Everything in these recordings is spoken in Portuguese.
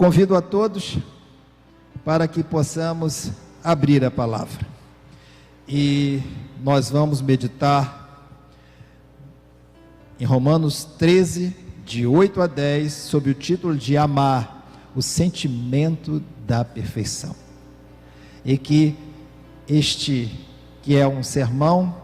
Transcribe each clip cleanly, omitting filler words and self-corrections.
Convido a todos para que possamos abrir a palavra. E nós vamos meditar em Romanos 13, de 8 a 10, sob o título de Amar, o sentimento da perfeição. E que este, que é um sermão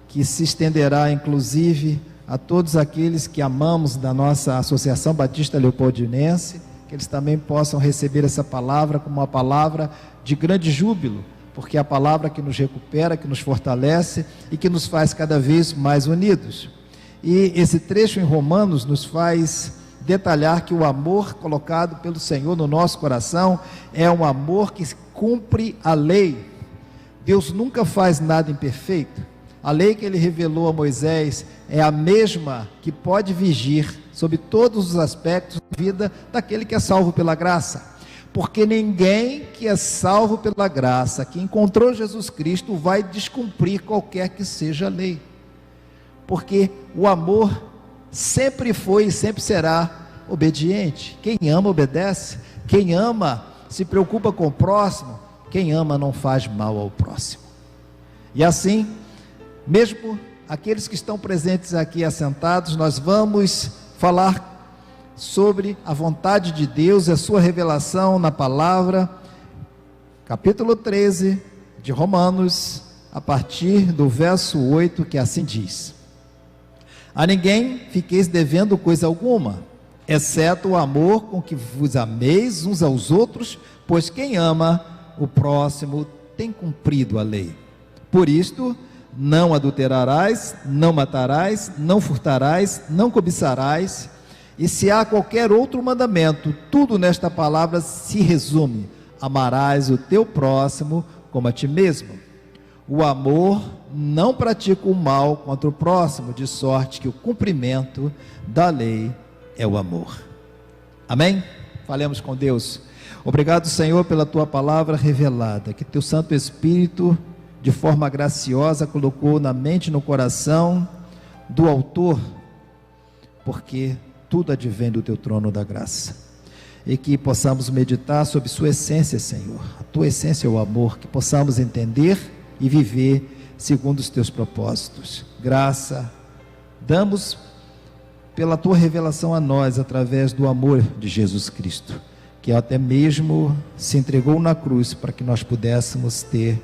que se estenderá inclusive a todos aqueles que amamos da nossa Associação Batista Leopoldinense, que eles também possam receber essa palavra como uma palavra de grande júbilo, porque é a palavra que nos recupera, que nos fortalece e que nos faz cada vez mais unidos. E esse trecho em Romanos nos faz detalhar que o amor colocado pelo Senhor no nosso coração é um amor que cumpre a lei. Deus nunca faz nada imperfeito. A lei que ele revelou a Moisés é a mesma que pode vigir sobre todos os aspectos da vida daquele que é salvo pela graça. Porque ninguém que é salvo pela graça, que encontrou Jesus Cristo, vai descumprir qualquer que seja a lei. Porque o amor sempre foi e sempre será obediente. Quem ama obedece, quem ama se preocupa com o próximo, quem ama não faz mal ao próximo. E assim, mesmo aqueles que estão presentes aqui assentados, nós vamos falar sobre a vontade de Deus e a sua revelação na palavra, capítulo 13 de Romanos, a partir do verso 8, que assim diz: a ninguém fiqueis devendo coisa alguma, exceto o amor com que vos ameis uns aos outros, pois quem ama o próximo tem cumprido a lei. Por isto, não adulterarás, não matarás, não furtarás, não cobiçarás. E se há qualquer outro mandamento, tudo nesta palavra se resume: amarás o teu próximo como a ti mesmo. O amor não pratica o mal contra o próximo, de sorte que o cumprimento da lei é o amor. Amém? Falemos com Deus. Obrigado, Senhor, pela tua palavra revelada, que teu Santo Espírito, de forma graciosa, colocou na mente e no coração do autor, porque tudo advém do teu trono da graça, e que possamos meditar sobre sua essência, Senhor. A tua essência é o amor, que possamos entender e viver segundo os teus propósitos. Graça damos pela tua revelação a nós, através do amor de Jesus Cristo, que até mesmo se entregou na cruz para que nós pudéssemos ter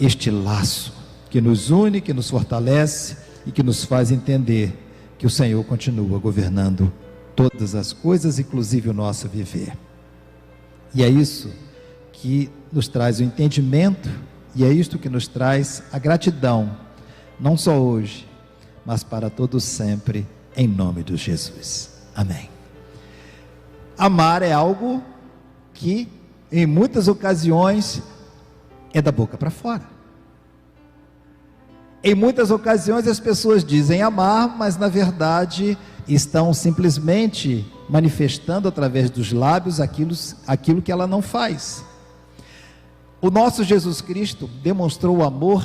este laço que nos une, que nos fortalece e que nos faz entender que o Senhor continua governando todas as coisas, inclusive o nosso viver. E é isso que nos traz o entendimento, e é isto que nos traz a gratidão, não só hoje, mas para todos sempre, em nome de Jesus. Amém. Amar é algo que em muitas ocasiões é da boca para fora. Em muitas ocasiões as pessoas dizem amar, mas na verdade estão simplesmente manifestando através dos lábios aquilo que ela não faz. O nosso Jesus Cristo demonstrou o amor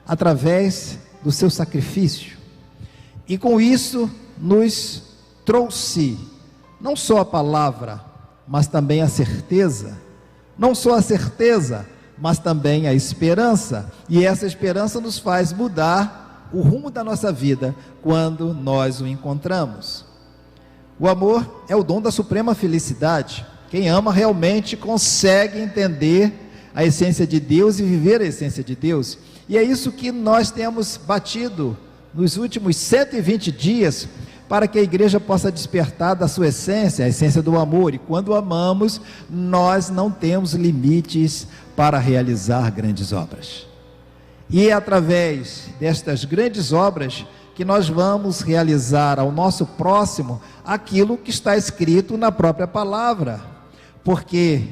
através do seu sacrifício, e com isso nos trouxe não só a palavra, mas também a certeza, não só a certeza, mas também a esperança, e essa esperança nos faz mudar o rumo da nossa vida, quando nós o encontramos. O amor é o dom da suprema felicidade. Quem ama realmente consegue entender a essência de Deus e viver a essência de Deus, e é isso que nós temos batido nos últimos 120 dias, para que a igreja possa despertar da sua essência, a essência do amor. E quando amamos, nós não temos limites para realizar grandes obras. E é através destas grandes obras que nós vamos realizar ao nosso próximo aquilo que está escrito na própria palavra, porque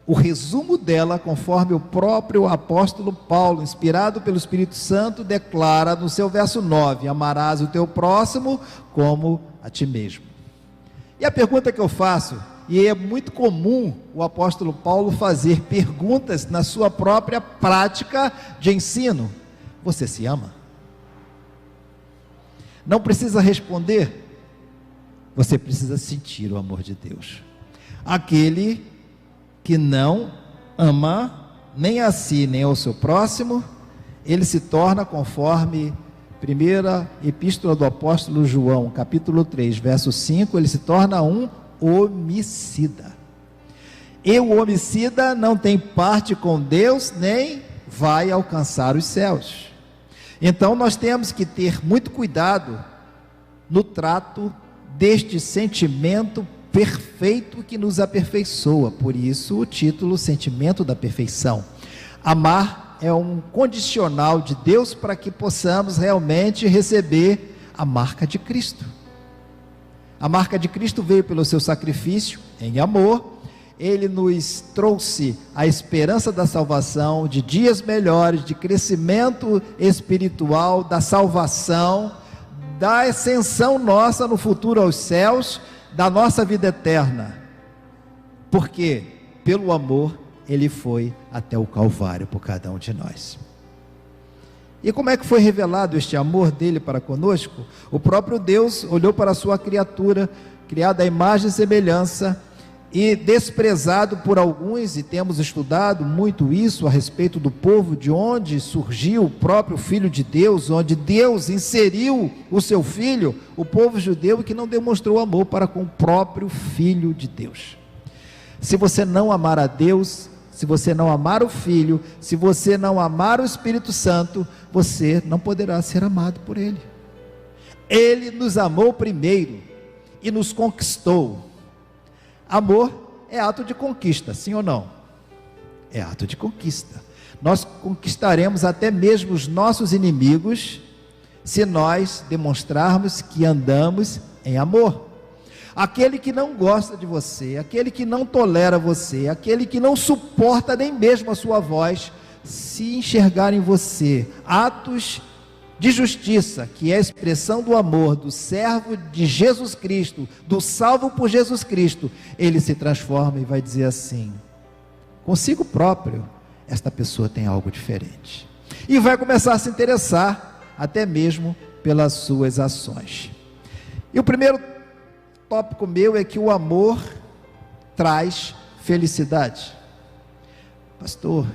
o resumo dela, conforme o próprio apóstolo Paulo, inspirado pelo Espírito Santo, declara no seu verso 9: amarás o teu próximo como a ti mesmo. E a pergunta que eu faço, e é muito comum o apóstolo Paulo fazer perguntas na sua própria prática de ensino: você se ama? Não precisa responder, você precisa sentir o amor de Deus. Aquele que não ama nem a si, nem ao seu próximo, ele se torna, conforme primeira epístola do apóstolo João, capítulo 3, verso 5, ele se torna um homicida. E o homicida não tem parte com Deus, nem vai alcançar os céus. Então nós temos que ter muito cuidado no trato deste sentimento perfeito que nos aperfeiçoa. Por isso o título, Sentimento da Perfeição. Amar é um condicional de Deus para que possamos realmente receber a marca de Cristo. A marca de Cristo veio pelo seu sacrifício em amor. Ele nos trouxe a esperança da salvação, de dias melhores, de crescimento espiritual, da salvação, da ascensão nossa no futuro aos céus, da nossa vida eterna. Porque pelo amor ele foi até o Calvário por cada um de nós. E como é que foi revelado este amor dele para conosco? O próprio Deus olhou para a sua criatura, criada à imagem e semelhança, e desprezado por alguns, e temos estudado muito isso a respeito do povo, de onde surgiu o próprio Filho de Deus, onde Deus inseriu o seu Filho, o povo judeu, que não demonstrou amor para com o próprio Filho de Deus. Se você não amar a Deus, se você não amar o Filho, se você não amar o Espírito Santo, você não poderá ser amado por Ele. Ele nos amou primeiro e nos conquistou. Amor é ato de conquista, sim ou não? É ato de conquista. Nós conquistaremos até mesmo os nossos inimigos, se nós demonstrarmos que andamos em amor. Aquele que não gosta de você, aquele que não tolera você, aquele que não suporta nem mesmo a sua voz, se enxergar em você atos de justiça, que é a expressão do amor, do servo de Jesus Cristo, do salvo por Jesus Cristo, ele se transforma e vai dizer assim: consigo próprio, esta pessoa tem algo diferente, e vai começar a se interessar, até mesmo pelas suas ações. E o primeiro tópico meu é que o amor traz felicidade. Pastor,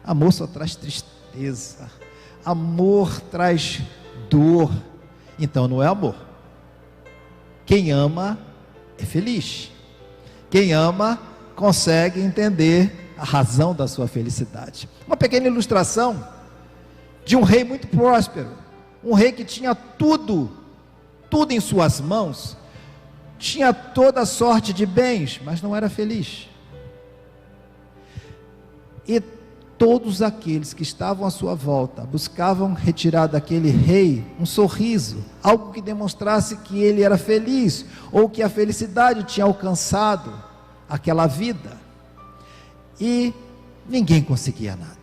amor só traz tristeza, amor traz dor. Então não é amor. Quem ama é feliz. Quem ama consegue entender a razão da sua felicidade. Uma pequena ilustração de um rei muito próspero, um rei que tinha tudo em suas mãos, tinha toda sorte de bens, mas não era feliz. E todos aqueles que estavam à sua volta buscavam retirar daquele rei um sorriso, algo que demonstrasse que ele era feliz, ou que a felicidade tinha alcançado aquela vida. E ninguém conseguia nada.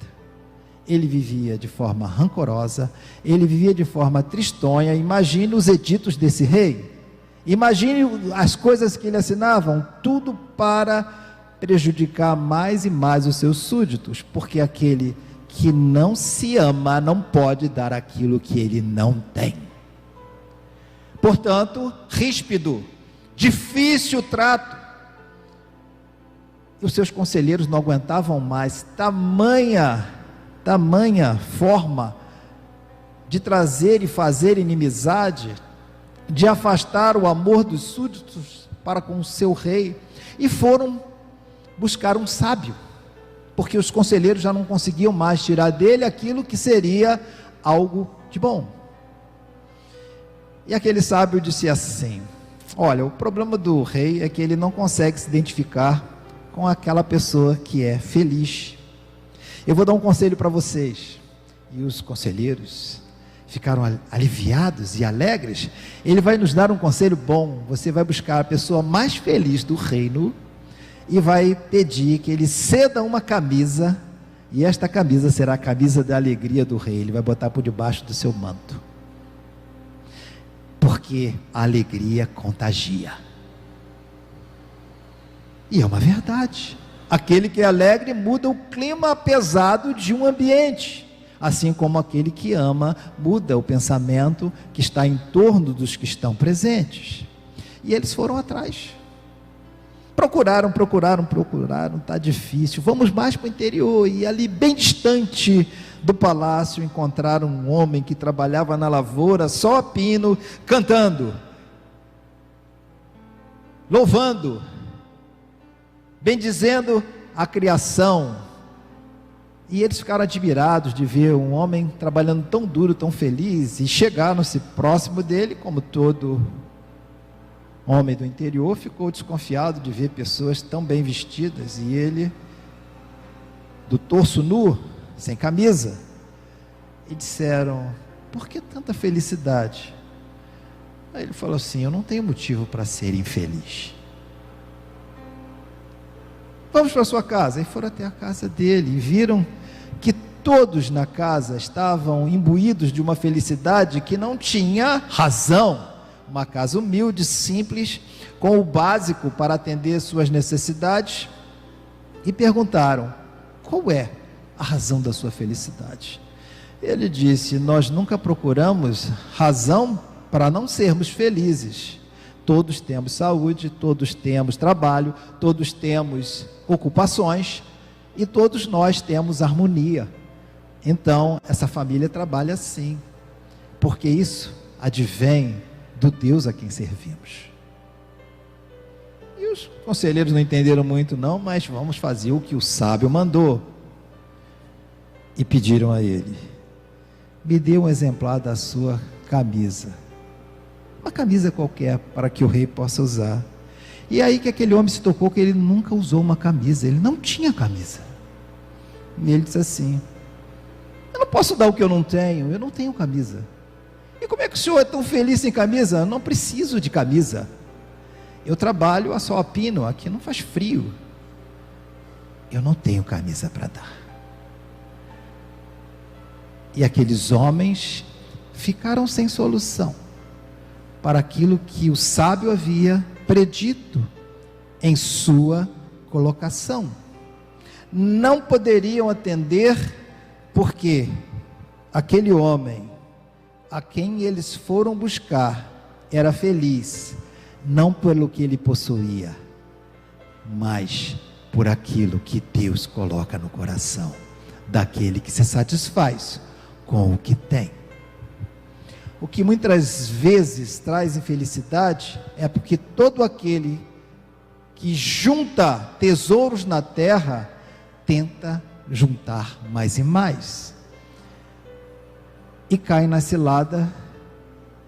Ele vivia de forma rancorosa, ele vivia de forma tristonha. Imagine os editos desse rei, imagine as coisas que ele assinavam, tudo para prejudicar mais e mais os seus súditos, porque aquele que não se ama não pode dar aquilo que ele não tem. Portanto, ríspido, difícil trato. E os seus conselheiros não aguentavam mais tamanha forma de trazer e fazer inimizade, de afastar o amor dos súditos para com o seu rei, e foram buscar um sábio, porque os conselheiros já não conseguiam mais tirar dele aquilo que seria algo de bom. E aquele sábio disse assim: olha, o problema do rei é que ele não consegue se identificar com aquela pessoa que é feliz. Eu vou dar um conselho para vocês. E os conselheiros ficaram aliviados e alegres. Ele vai nos dar um conselho bom. Você vai buscar a pessoa mais feliz do reino e vai pedir que ele ceda uma camisa, e esta camisa será a camisa da alegria do rei. Ele vai botar por debaixo do seu manto, porque a alegria contagia. E é uma verdade. Aquele que é alegre muda o clima pesado de um ambiente, assim como aquele que ama muda o pensamento que está em torno dos que estão presentes. E eles foram atrás. Procuraram, está difícil, vamos mais para o interior. E ali, bem distante do palácio, encontraram um homem que trabalhava na lavoura, só a pino, cantando, louvando, bendizendo a criação. E eles ficaram admirados de ver um homem trabalhando tão duro, tão feliz, e chegaram-se próximo dele, como todo homem do interior ficou desconfiado de ver pessoas tão bem vestidas, e ele, do torso nu, sem camisa, e disseram: por que tanta felicidade? Aí ele falou assim: eu não tenho motivo para ser infeliz. Vamos para a sua casa. E foram até a casa dele e viram que todos na casa estavam imbuídos de uma felicidade que não tinha razão. Uma casa humilde, simples, com o básico para atender suas necessidades, e perguntaram: qual é a razão da sua felicidade? Ele disse: nós nunca procuramos razão para não sermos felizes. Todos temos saúde, todos temos trabalho, todos temos ocupações, e todos nós temos harmonia. Então, essa família trabalha assim, porque isso advém do Deus a quem servimos. E os conselheiros não entenderam muito não, mas vamos fazer o que o sábio mandou. E pediram a ele: me dê um exemplar da sua camisa, uma camisa qualquer, para que o rei possa usar. E aí que aquele homem se tocou que ele nunca usou uma camisa, ele não tinha camisa. E ele disse assim: eu não posso dar o que eu não tenho camisa. E como é que o senhor é tão feliz sem camisa? Eu não preciso de camisa, eu trabalho a sol a pino, aqui não faz frio, eu não tenho camisa para dar. E aqueles homens ficaram sem solução para aquilo que o sábio havia predito em sua colocação. Não poderiam atender, porque aquele homem a quem eles foram buscar era feliz, não pelo que ele possuía, mas por aquilo que Deus coloca no coração daquele que se satisfaz com o que tem. O que muitas vezes traz infelicidade é porque todo aquele que junta tesouros na terra tenta juntar mais e mais, e cai na cilada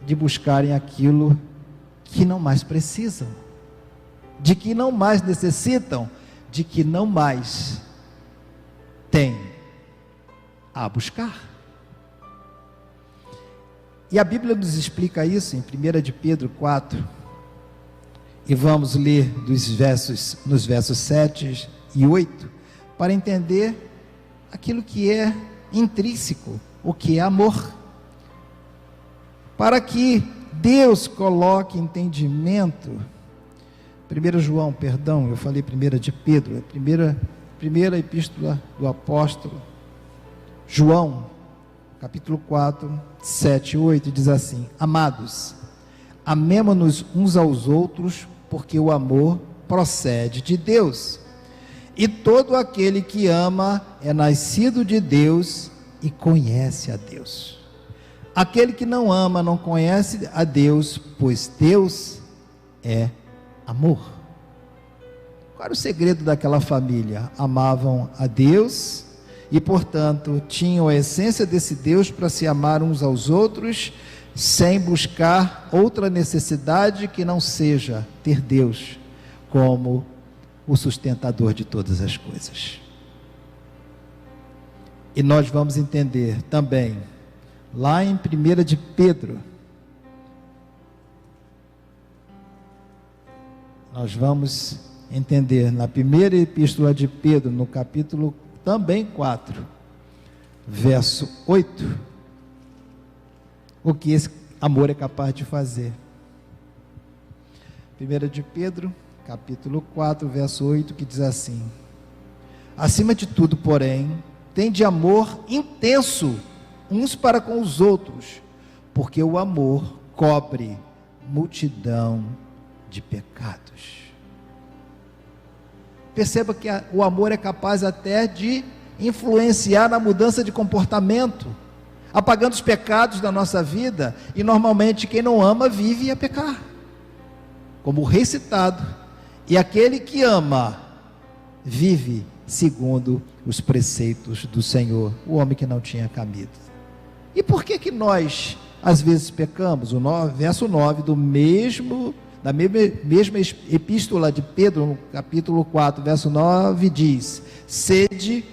de buscarem aquilo que não mais precisam, de que não mais necessitam, de que não mais têm a buscar. E a Bíblia nos explica isso em 1 de Pedro 4, e vamos ler nos versos 7 e 8, para entender aquilo que é intrínseco, o que é amor, para que Deus coloque entendimento. 1 João, perdão, eu falei 1 de Pedro, a primeira epístola do apóstolo João, capítulo 4, 7 e 8, diz assim: amados, amemo-nos uns aos outros, porque o amor procede de Deus, e todo aquele que ama é nascido de Deus e conhece a Deus. Aquele que não ama não conhece a Deus, pois Deus é amor. Qual era o segredo daquela família? Amavam a Deus e, portanto, tinham a essência desse Deus para se amar uns aos outros, sem buscar outra necessidade que não seja ter Deus como o sustentador de todas as coisas. E nós vamos entender também, lá em 1 de Pedro, nós vamos entender na primeira epístola de Pedro, no capítulo também 4, verso 8, o que esse amor é capaz de fazer. 1 de Pedro, capítulo 4, verso 8, que diz assim: acima de tudo, porém, tende amor intenso uns para com os outros, porque o amor cobre multidão de pecados. Perceba que o amor é capaz até de influenciar na mudança de comportamento, apagando os pecados da nossa vida. E normalmente quem não ama vive a pecar, como recitado. E aquele que ama vive segundo os preceitos do Senhor, o homem que não tinha caminho. E por que nós às vezes pecamos? Verso 9 da mesma epístola de Pedro, no capítulo 4, verso 9, diz: sede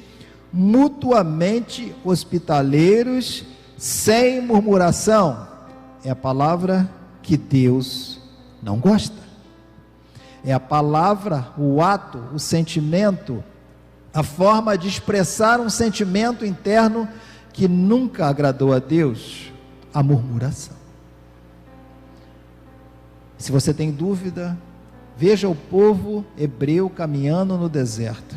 mutuamente hospitaleiros, sem murmuração. É a palavra que Deus não gosta. É a palavra, o ato, o sentimento, a forma de expressar um sentimento interno que nunca agradou a Deus, a murmuração. Se você tem dúvida, veja o povo hebreu caminhando no deserto.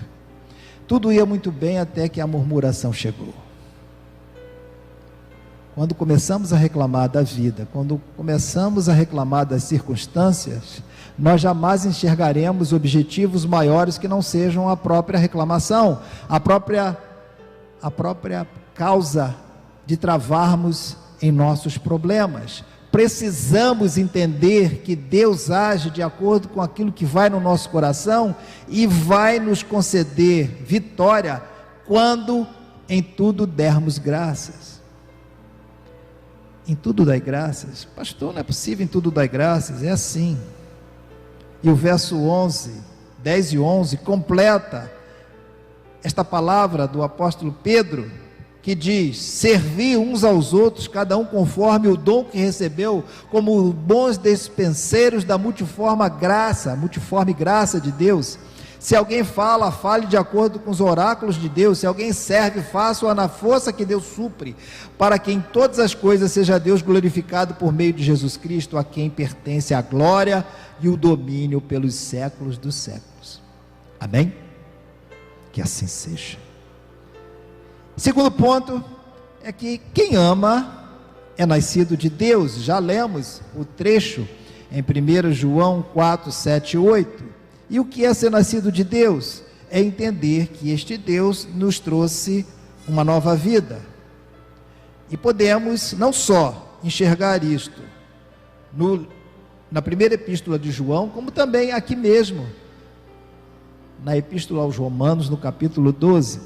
Tudo ia muito bem até que a murmuração chegou. Quando começamos a reclamar da vida, quando começamos a reclamar das circunstâncias, nós jamais enxergaremos objetivos maiores que não sejam a própria reclamação, a própria causa de travarmos em nossos problemas. Precisamos entender que Deus age de acordo com aquilo que vai no nosso coração e vai nos conceder vitória quando em tudo dermos graças. Em tudo dai graças. Pastor, não é possível em tudo dai graças. É assim. E o verso 10 e 11 completa esta palavra do apóstolo Pedro, que diz: servi uns aos outros, cada um conforme o dom que recebeu, como bons despenseiros da multiforme graça de Deus. Se alguém fala, fale de acordo com os oráculos de Deus. Se alguém serve, faça-o na força que Deus supre, para que em todas as coisas seja Deus glorificado por meio de Jesus Cristo, a quem pertence a glória e o domínio pelos séculos dos séculos. Amém? Que assim seja. Segundo ponto é que quem ama é nascido de Deus. Já lemos o trecho em 1 João 4, 7 e 8. E o que é ser nascido de Deus? É entender que este Deus nos trouxe uma nova vida. E podemos não só enxergar isto na primeira epístola de João, como também aqui mesmo, na epístola aos Romanos, no capítulo 12.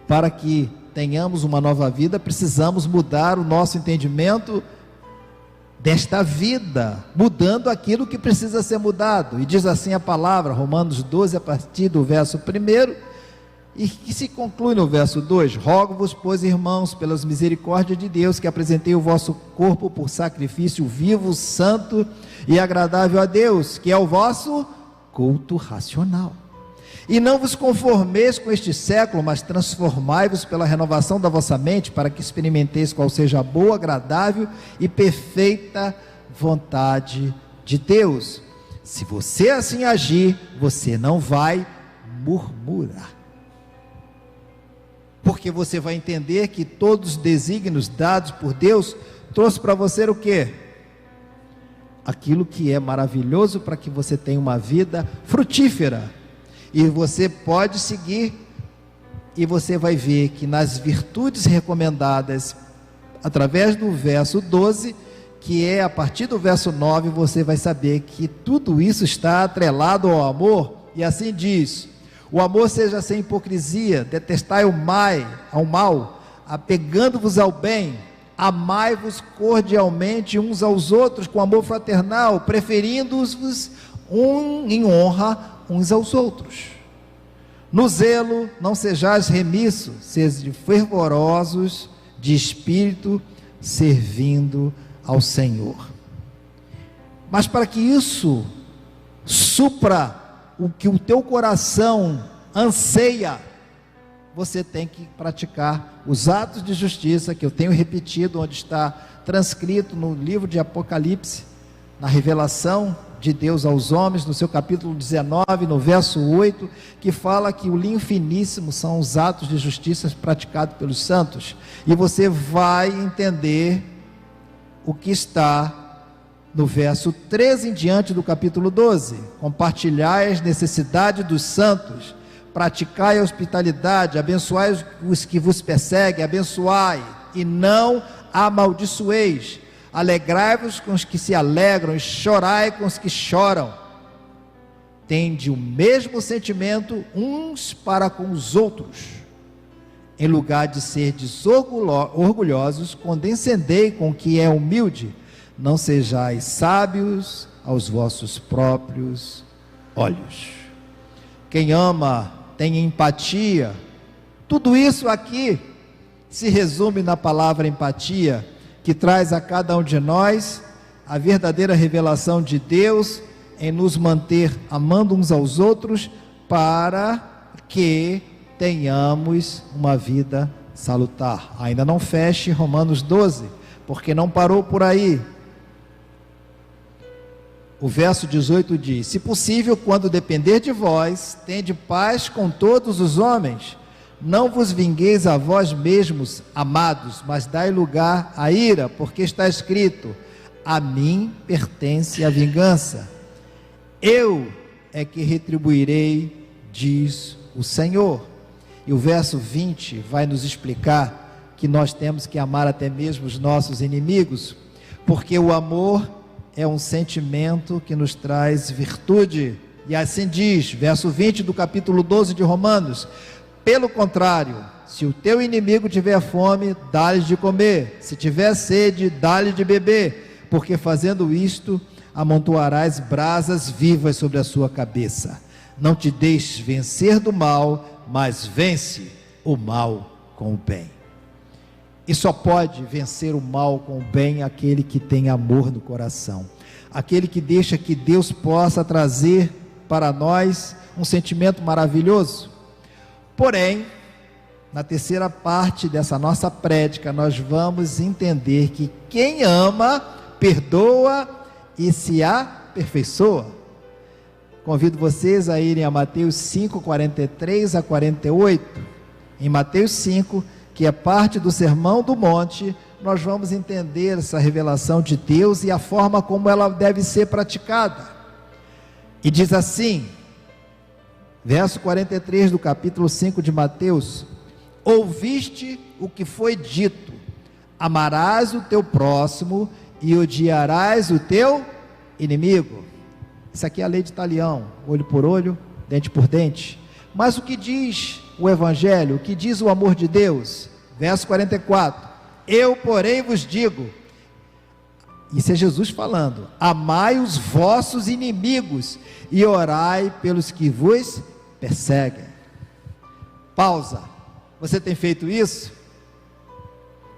Para que tenhamos uma nova vida, precisamos mudar o nosso entendimento desta vida, mudando aquilo que precisa ser mudado. E diz assim a palavra, Romanos 12, a partir do verso 1, e que se conclui no verso 2: rogo-vos, pois, irmãos, pelas misericórdias de Deus, que apresentei o vosso corpo por sacrifício vivo, santo e agradável a Deus, que é o vosso culto racional. E não vos conformeis com este século, mas transformai-vos pela renovação da vossa mente, para que experimenteis qual seja a boa, agradável e perfeita vontade de Deus. Se você assim agir, você não vai murmurar, porque você vai entender que todos os desígnios dados por Deus trouxe para você o quê? Aquilo que é maravilhoso para que você tenha uma vida frutífera. E você pode seguir, e você vai ver que nas virtudes recomendadas, através do verso 12, que é a partir do verso 9, você vai saber que tudo isso está atrelado ao amor. E assim diz: o amor seja sem hipocrisia, detestai o mal, apegando-vos ao bem, amai-vos cordialmente uns aos outros com amor fraternal, preferindo-vos em honra uns aos outros. No zelo não sejais remissos, sede fervorosos de espírito, servindo ao Senhor. Mas para que isso supra o que o teu coração anseia, você tem que praticar os atos de justiça, que eu tenho repetido, onde está transcrito no livro de Apocalipse, na revelação de Deus aos homens, no seu capítulo 19, no verso 8, que fala que o linho finíssimo são os atos de justiça praticados pelos santos. E você vai entender o que está no verso 13 em diante do capítulo 12: compartilhai as necessidades dos santos, praticai a hospitalidade, abençoai os que vos perseguem, abençoai e não amaldiçoeis, alegrai-vos com os que se alegram e chorai com os que choram. Tende o mesmo sentimento uns para com os outros. Em lugar de serdes orgulhosos, condescendei com o que é humilde. Não sejais sábios aos vossos próprios olhos. Quem ama tem empatia. Tudo isso aqui se resume na palavra empatia, que traz a cada um de nós a verdadeira revelação de Deus em nos manter amando uns aos outros, para que tenhamos uma vida salutar. Ainda não feche Romanos 12, porque não parou por aí. O verso 18 diz: se possível, quando depender de vós, tende paz com todos os homens. Não vos vingueis a vós mesmos, amados, mas dai lugar à ira, porque está escrito: a mim pertence a vingança, eu é que retribuirei, diz o Senhor. E o verso 20 vai nos explicar que nós temos que amar até mesmo os nossos inimigos, porque o amor é um sentimento que nos traz virtude. E assim diz, verso 20 do capítulo 12 de Romanos: pelo contrário, se o teu inimigo tiver fome, dá-lhe de comer, se tiver sede, dá-lhe de beber, porque fazendo isto, amontoarás brasas vivas sobre a sua cabeça. Não te deixes vencer do mal, mas vence o mal com o bem. E só pode vencer o mal com o bem aquele que tem amor no coração, aquele que deixa que Deus possa trazer para nós um sentimento maravilhoso. Porém, na terceira parte dessa nossa prédica, nós vamos entender que quem ama, perdoa e se aperfeiçoa. Convido vocês a irem a Mateus 5, 43 a 48. Em Mateus 5, que é parte do Sermão do Monte, nós vamos entender essa revelação de Deus e a forma como ela deve ser praticada. E diz assim, verso 43 do capítulo 5 de Mateus: ouviste o que foi dito, amarás o teu próximo e odiarás o teu inimigo. Isso aqui é a lei de Talião, olho por olho, dente por dente. Mas o que diz o Evangelho, o que diz o amor de Deus? Verso 44: eu, porém, vos digo, isso é Jesus falando, amai os vossos inimigos e orai pelos que vos perseguem. Pausa. Você tem feito isso?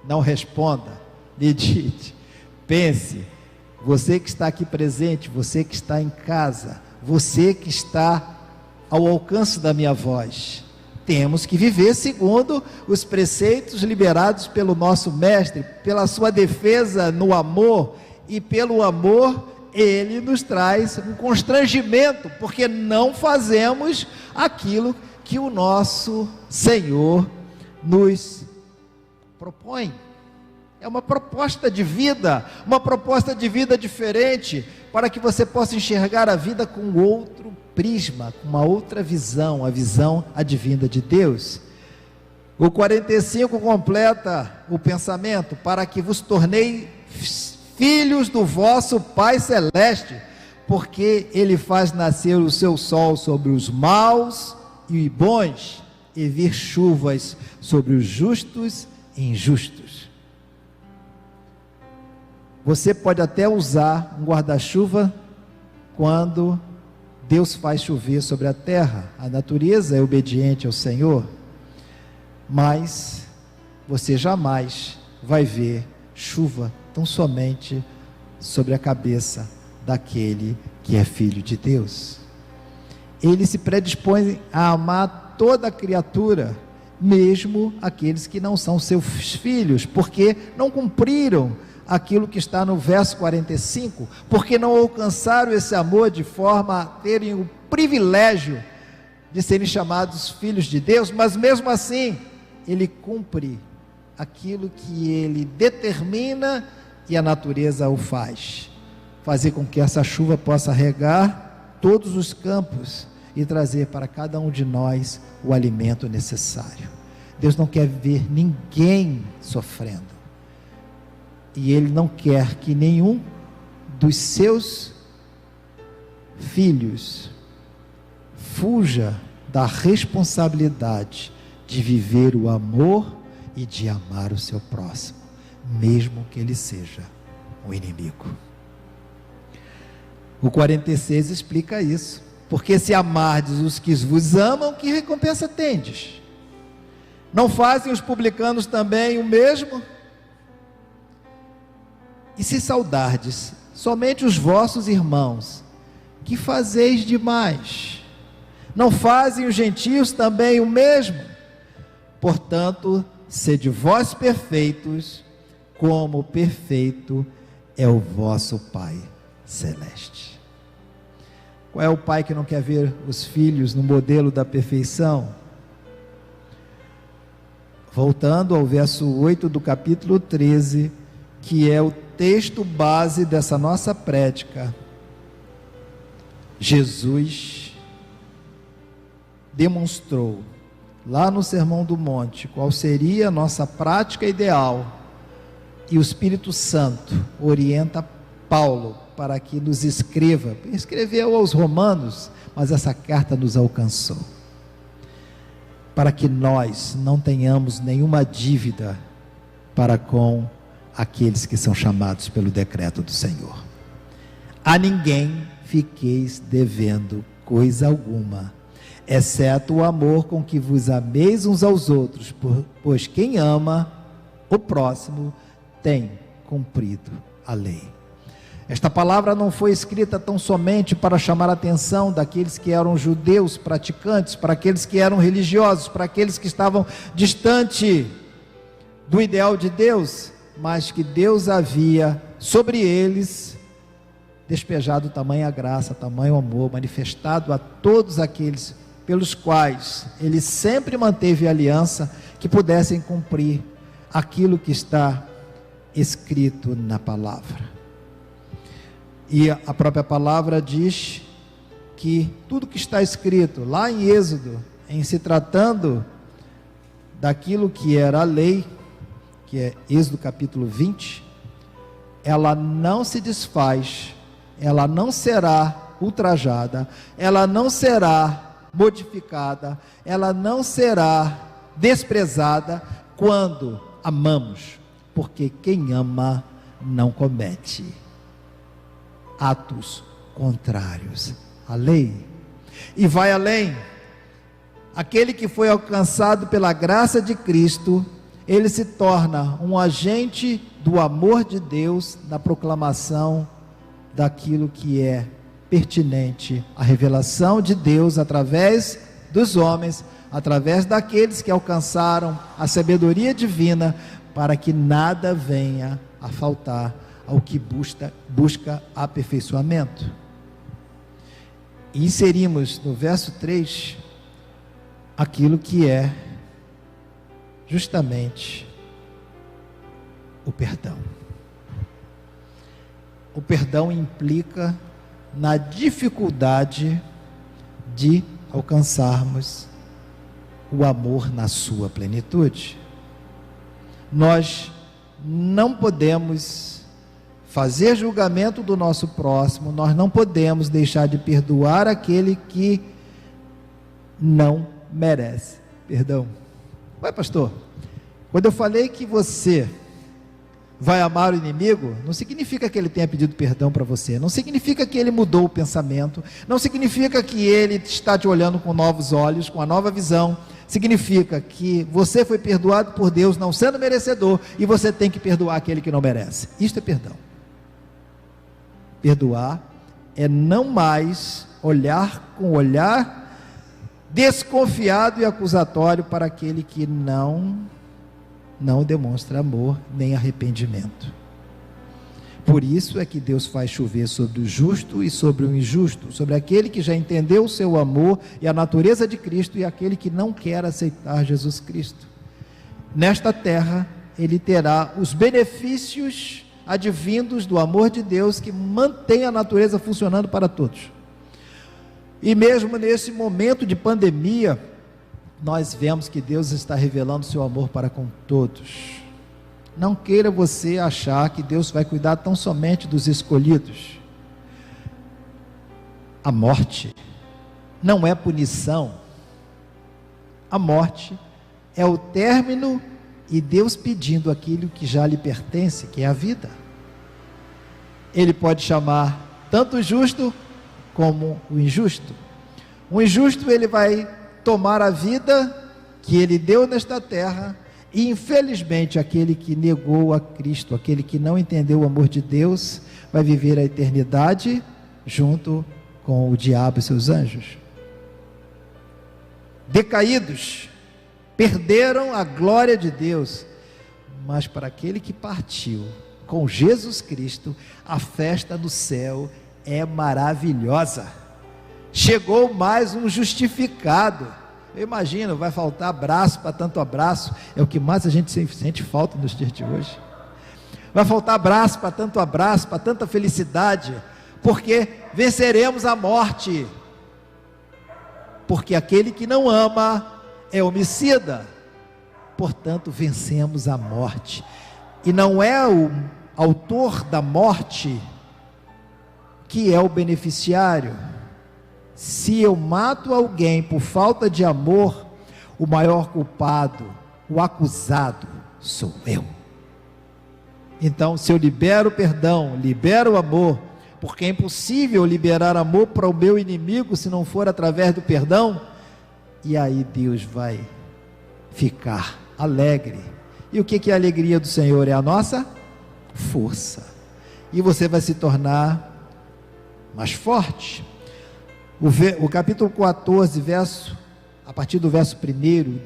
Não responda, medite, pense. Você que está aqui presente, você que está em casa, você que está ao alcance da minha voz, temos que viver segundo os preceitos liberados pelo nosso mestre, pela sua defesa no amor, e pelo amor ele nos traz um constrangimento, porque não fazemos aquilo que o nosso Senhor nos propõe. É uma proposta de vida diferente, para que você possa enxergar a vida com outro prisma, com uma outra visão, a visão advinda de Deus. O 45 completa o pensamento: para que vos tornei filhos do vosso Pai Celeste, porque Ele faz nascer o seu sol sobre os maus e bons, e vir chuvas sobre os justos e injustos. Você pode até usar um guarda-chuva quando Deus faz chover sobre a terra, a natureza é obediente ao Senhor, mas você jamais vai ver chuva tão somente sobre a cabeça daquele que é filho de Deus. Ele se predispõe a amar toda a criatura, mesmo aqueles que não são seus filhos, porque não cumpriram aquilo que está no verso 45, porque não alcançaram esse amor de forma a terem o privilégio de serem chamados filhos de Deus, mas mesmo assim, ele cumpre aquilo que ele determina e a natureza o faz. fazer com que essa chuva possa regar todos os campos e trazer para cada um de nós o alimento necessário. Deus não quer ver ninguém sofrendo, e Ele não quer que nenhum dos seus filhos fuja da responsabilidade de viver o amor e de amar o seu próximo, mesmo que ele seja um inimigo. O 46 explica isso. Porque se amardes os que vos amam, que recompensa tendes? Não fazem os publicanos também o mesmo? E se saudardes somente os vossos irmãos, que fazeis demais? Não fazem os gentios também o mesmo? Portanto, sede vós perfeitos, como perfeito é o vosso Pai Celeste. Qual é o pai que não quer ver os filhos no modelo da perfeição? Voltando ao verso 8 do capítulo 13, que é o texto base dessa nossa prédica. Jesus demonstrou lá no Sermão do Monte qual seria a nossa prática ideal, e o Espírito Santo orienta Paulo para que nos escreveu aos Romanos, mas essa carta nos alcançou, para que nós não tenhamos nenhuma dívida para com aqueles que são chamados pelo decreto do Senhor. A ninguém fiqueis devendo coisa alguma, exceto o amor com que vos ameis uns aos outros, pois quem ama o próximo tem cumprido a lei. Esta palavra não foi escrita tão somente para chamar a atenção daqueles que eram judeus praticantes, para aqueles que eram religiosos, para aqueles que estavam distante do ideal de Deus, mas que Deus havia sobre eles despejado tamanha graça, tamanho amor, manifestado a todos aqueles pelos quais Ele sempre manteve aliança, que pudessem cumprir aquilo que está escrito na palavra. E a própria palavra diz que tudo que está escrito lá em Êxodo, em se tratando daquilo que era a lei, que é Êxodo capítulo 20, ela não se desfaz, ela não será ultrajada, ela não será modificada, ela não será desprezada quando amamos, porque quem ama não comete atos contrários à lei. E vai além. Aquele que foi alcançado pela graça de Cristo, ele se torna um agente do amor de Deus na proclamação daquilo que é pertinente à revelação de Deus através dos homens, através daqueles que alcançaram a sabedoria divina, para que nada venha a faltar ao que busca aperfeiçoamento. E inserimos no verso 3 aquilo que é justamente o perdão. O perdão implica na dificuldade de alcançarmos o amor na sua plenitude. Nós não podemos fazer julgamento do nosso próximo, nós não podemos deixar de perdoar aquele que não merece perdão. Ué, pastor, quando eu falei que você vai amar o inimigo, não significa que ele tenha pedido perdão para você, não significa que ele mudou o pensamento, não significa que ele está te olhando com novos olhos, com a nova visão. Significa que você foi perdoado por Deus, não sendo merecedor, e você tem que perdoar aquele que não merece. Isto é perdão. Perdoar é não mais olhar com olhar desconfiado e acusatório para aquele que não demonstra amor nem arrependimento. Por isso é que Deus faz chover sobre o justo e sobre o injusto, sobre aquele que já entendeu o seu amor e a natureza de Cristo, e aquele que não quer aceitar Jesus Cristo. Nesta terra ele terá os benefícios advindos do amor de Deus que mantém a natureza funcionando para todos. E mesmo nesse momento de pandemia, nós vemos que Deus está revelando seu amor para com todos. Não queira você achar que Deus vai cuidar tão somente dos escolhidos. A morte não é punição. A morte é o término e Deus pedindo aquilo que já lhe pertence, que é a vida. Ele pode chamar tanto o justo como o injusto. O injusto, ele vai tomar a vida que ele deu nesta terra, e infelizmente aquele que negou a Cristo, aquele que não entendeu o amor de Deus, vai viver a eternidade junto com o diabo e seus anjos. Decaídos, perderam a glória de Deus, mas para aquele que partiu com Jesus Cristo, a festa do céu é maravilhosa. Chegou mais um justificado. Eu imagino, vai faltar abraço para tanto abraço, é o que mais a gente sente falta nos dias de hoje. Vai faltar abraço para tanto abraço, para tanta felicidade, porque venceremos a morte. Porque aquele que não ama é homicida, portanto vencemos a morte. E não é o autor da morte que é o beneficiário. Se eu mato alguém por falta de amor, o maior culpado, o acusado, sou eu. Então, se eu libero perdão, libero amor, porque é impossível liberar amor para o meu inimigo se não for através do perdão, e aí Deus vai ficar alegre. E o que é a alegria do Senhor? É a nossa força. E você vai se tornar mais forte. O capítulo 14, a partir do verso 1,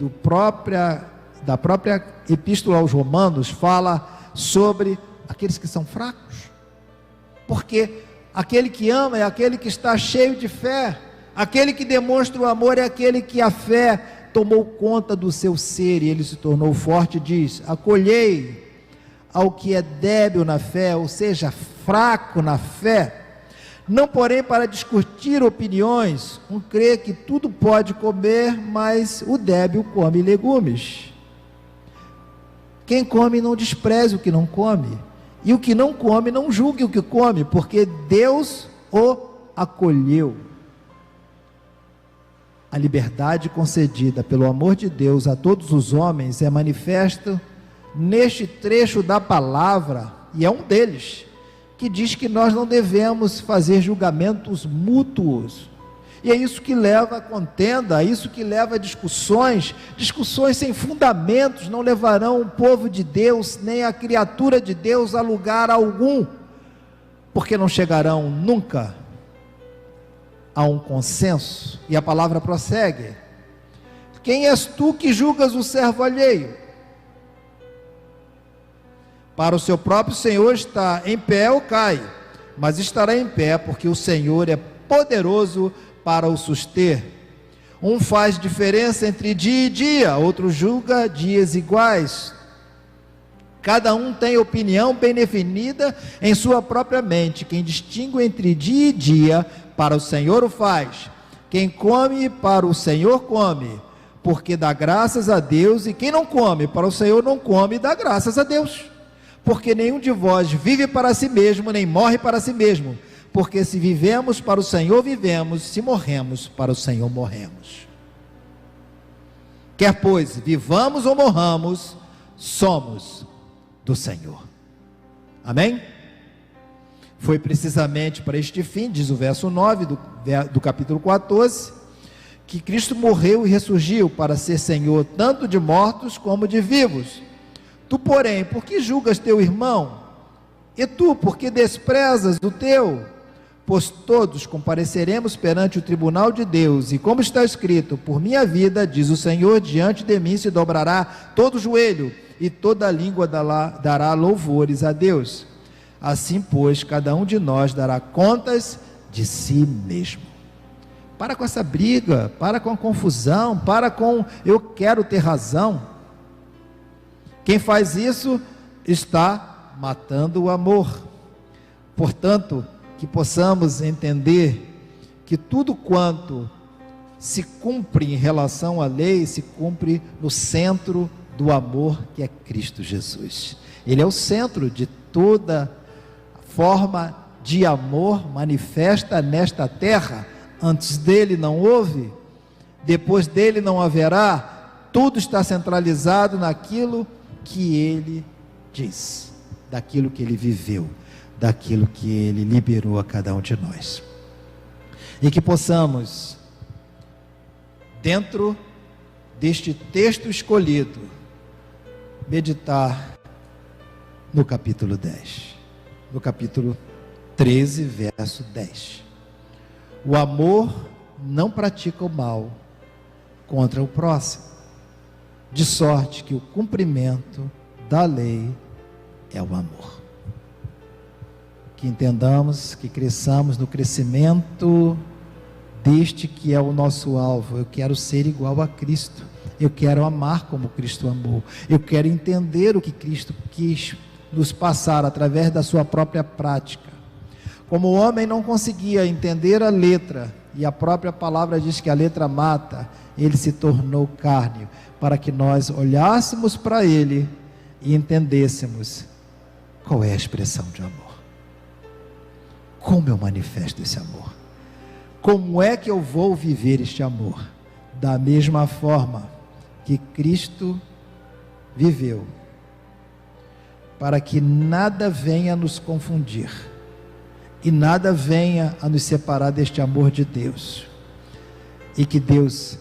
da própria epístola aos Romanos, fala sobre aqueles que são fracos. Porque aquele que ama é aquele que está cheio de fé. Aquele que demonstra o amor é aquele que a fé tomou conta do seu ser e ele se tornou forte. Diz: acolhei ao que é débil na fé, ou seja, fraco na fé, não porém para discutir opiniões. Um crê que tudo pode comer, mas o débil come legumes. Quem come não despreze o que não come, e o que não come não julgue o que come, porque Deus o acolheu. A liberdade concedida pelo amor de Deus a todos os homens é manifesta neste trecho da palavra, e é um deles, que diz que nós não devemos fazer julgamentos mútuos, e é isso que leva a contenda, é isso que leva a discussões sem fundamentos, não levarão o povo de Deus, nem a criatura de Deus a lugar algum, porque não chegarão nunca a um consenso. E a palavra prossegue: quem és tu que julgas o servo alheio? Para o seu próprio Senhor está em pé ou cai, mas estará em pé, porque o Senhor é poderoso para o suster. Um faz diferença entre dia e dia, outro julga dias iguais. Cada um tem opinião bem definida em sua própria mente. Quem distingue entre dia e dia, para o Senhor o faz. Quem come, para o Senhor come, porque dá graças a Deus. E quem não come, para o Senhor não come, e dá graças a Deus. Porque nenhum de vós vive para si mesmo, nem morre para si mesmo. Porque se vivemos, para o Senhor vivemos, se morremos, para o Senhor morremos. Quer pois vivamos ou morramos, somos do Senhor. Amém? Foi precisamente para este fim, diz o verso 9 do capítulo 14, que Cristo morreu e ressurgiu para ser Senhor tanto de mortos como de vivos. Tu, porém, por que julgas teu irmão? E tu, por que desprezas o teu? Pois todos compareceremos perante o tribunal de Deus, e como está escrito: por minha vida, diz o Senhor, diante de mim se dobrará todo joelho, e toda língua dará louvores a Deus. Assim, pois, cada um de nós dará contas de si mesmo. Para com essa briga, para com a confusão, para com eu quero ter razão. Quem faz isso está matando o amor. Portanto, que possamos entender que tudo quanto se cumpre em relação à lei, se cumpre no centro do amor, que é Cristo Jesus. Ele é o centro de toda forma de amor manifesta nesta terra. Antes dele não houve, depois dele não haverá. Tudo está centralizado naquilo que ele diz, daquilo que ele viveu, daquilo que ele liberou a cada um de nós. E que possamos, dentro deste texto escolhido, meditar no capítulo 10, no capítulo 13, verso 10. O amor não pratica o mal contra o próximo, de sorte que o cumprimento da lei é o amor. Que entendamos, que cresçamos no crescimento deste que é o nosso alvo. Eu quero ser igual a Cristo, eu quero amar como Cristo amou, eu quero entender o que Cristo quis nos passar através da sua própria prática. Como o homem não conseguia entender a letra, e a própria palavra diz que a letra mata, ele se tornou carne, para que nós olhássemos para ele e entendêssemos qual é a expressão de amor. Como eu manifesto esse amor? Como é que eu vou viver este amor? Da mesma forma que Cristo viveu, para que nada venha nos confundir e nada venha a nos separar deste amor de Deus, e que Deus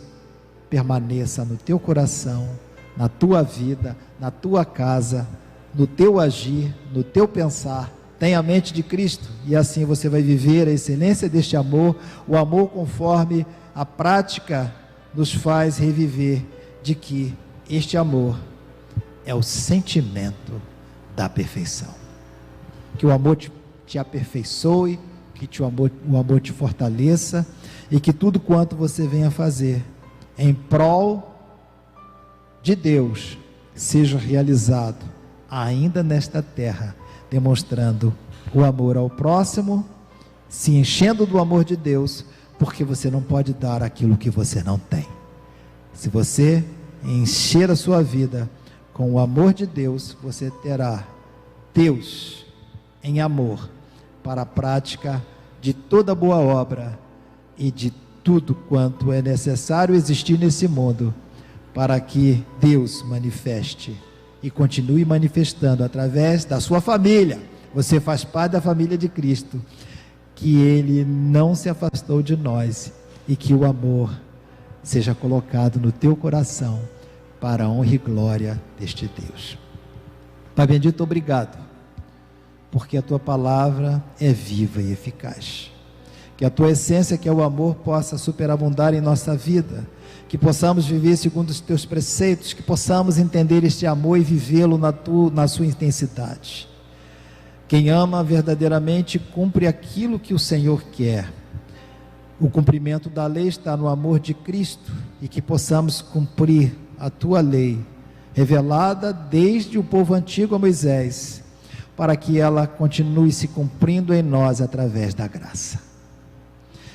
permaneça no teu coração, na tua vida, na tua casa, no teu agir, no teu pensar. Tenha a mente de Cristo, e assim você vai viver a excelência deste amor, o amor conforme a prática nos faz reviver de que este amor é o sentimento da perfeição. Que o amor te aperfeiçoe, que o amor te fortaleça, e que tudo quanto você venha fazer em prol de Deus seja realizado ainda nesta terra, demonstrando o amor ao próximo, se enchendo do amor de Deus, porque você não pode dar aquilo que você não tem. Se você encher a sua vida com o amor de Deus, você terá Deus em amor para a prática de toda boa obra e de tudo quanto é necessário existir nesse mundo, para que Deus manifeste e continue manifestando através da sua família. Você faz parte da família de Cristo, que Ele não se afastou de nós, e que o amor seja colocado no teu coração para a honra e glória deste Deus. Pai bendito, obrigado, porque a tua palavra é viva e eficaz. Que a tua essência, que é o amor, possa superabundar em nossa vida, que possamos viver segundo os teus preceitos, que possamos entender este amor e vivê-lo na sua intensidade. Quem ama verdadeiramente cumpre aquilo que o Senhor quer. O cumprimento da lei está no amor de Cristo, e que possamos cumprir a tua lei, revelada desde o povo antigo a Moisés, para que ela continue se cumprindo em nós através da graça.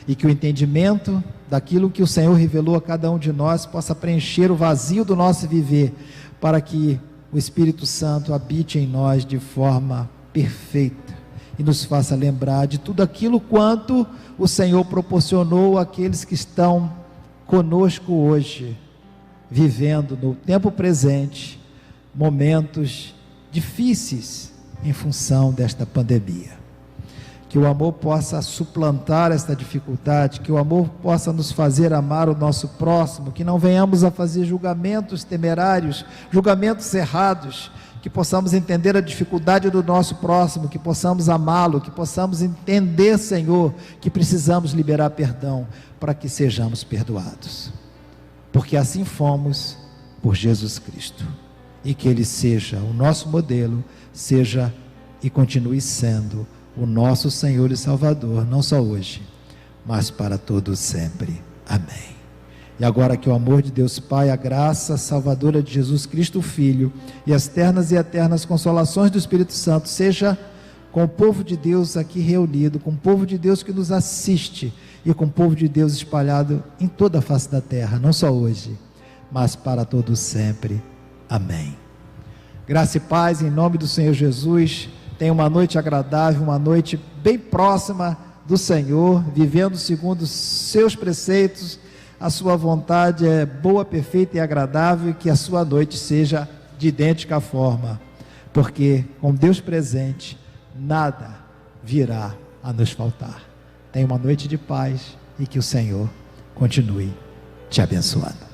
E que o entendimento daquilo que o Senhor revelou a cada um de nós possa preencher o vazio do nosso viver, para que o Espírito Santo habite em nós de forma perfeita e nos faça lembrar de tudo aquilo quanto o Senhor proporcionou àqueles que estão conosco hoje, vivendo no tempo presente momentos difíceis em função desta pandemia. Que o amor possa suplantar esta dificuldade, que o amor possa nos fazer amar o nosso próximo, que não venhamos a fazer julgamentos temerários, julgamentos errados, que possamos entender a dificuldade do nosso próximo, que possamos amá-lo, que possamos entender, Senhor, que precisamos liberar perdão para que sejamos perdoados, porque assim fomos por Jesus Cristo, e que Ele seja o nosso modelo, seja e continue sendo o nosso Senhor e Salvador, não só hoje, mas para todos sempre. Amém. E agora que o amor de Deus Pai, a graça salvadora de Jesus Cristo Filho e as ternas e eternas consolações do Espírito Santo seja com o povo de Deus aqui reunido, com o povo de Deus que nos assiste e com o povo de Deus espalhado em toda a face da terra, não só hoje, mas para todos sempre. Amém. Graça e paz em nome do Senhor Jesus. Tenha uma noite agradável, uma noite bem próxima do Senhor, vivendo segundo os seus preceitos. A sua vontade é boa, perfeita e agradável, e que a sua noite seja de idêntica forma, porque com Deus presente, nada virá a nos faltar. Tenha uma noite de paz e que o Senhor continue te abençoando.